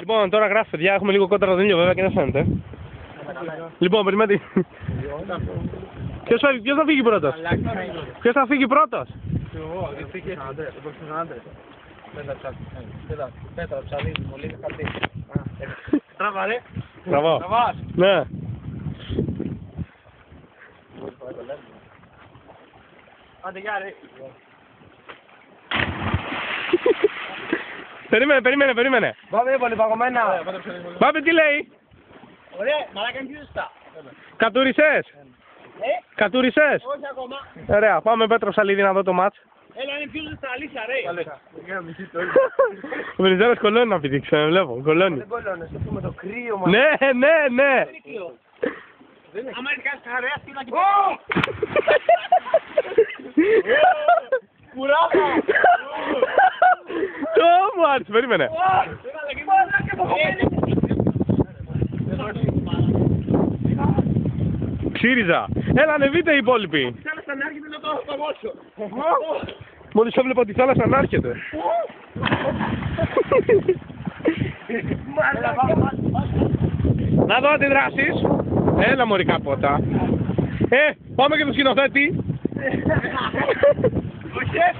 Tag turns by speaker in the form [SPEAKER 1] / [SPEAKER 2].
[SPEAKER 1] Λοιπόν, τώρα γράφει, παιδιά, έχουμε λίγο κόντρα τον ήλιο βέβαια και δεν φαίνεται. Λοιπόν, περιμένετε. Ποιος θα φύγει πρώτος? Ποιος θα φύγει πρώτος?
[SPEAKER 2] Πέτρα, ψαλίδι, μολύβι, χαρτί. Τραβά, ρε.
[SPEAKER 1] Τραβάω.
[SPEAKER 2] Τραβάς.
[SPEAKER 1] Ναι.
[SPEAKER 2] Άντε, γεια, ρε.
[SPEAKER 1] Περίμενε.
[SPEAKER 2] Πάμε πολύ παγωμένα.
[SPEAKER 1] Πάμε, τι λέει?
[SPEAKER 2] Ωραία, μαλάκα είναι πιο ζεστά.
[SPEAKER 1] Κατούρισες? Κατούρισες?
[SPEAKER 2] Όχι ακόμα.
[SPEAKER 1] Ωραία, πάμε Πέτρο Ψαλίδη να δω το μάτς.
[SPEAKER 2] Έλα, είναι πιο ζεστά, αλήθεια, ρε.
[SPEAKER 1] Ο Βενιζέλος κολώνει να πηδήξει, βλέπω, κολώνει.
[SPEAKER 2] Δεν κολλώνες, με το κρύο μας.
[SPEAKER 1] Ναι.
[SPEAKER 2] Άμα είναι κάτι χαρέας, τι να κοιτάξεις. Κουράβα!
[SPEAKER 1] Το μου άρεσε, περίμενε. Ξύριζα. Έλα, ανεβείτε οι υπόλοιποι.
[SPEAKER 2] Θέλεις να έρχεται το παγώσιο.
[SPEAKER 1] Μόλις έβλεπα τη θάλασσα να έρχεται. Να δω αντιδράσεις. Έλα μωρή καπότα. Πάμε και το σκηνοθέτη.
[SPEAKER 2] Ο Χες!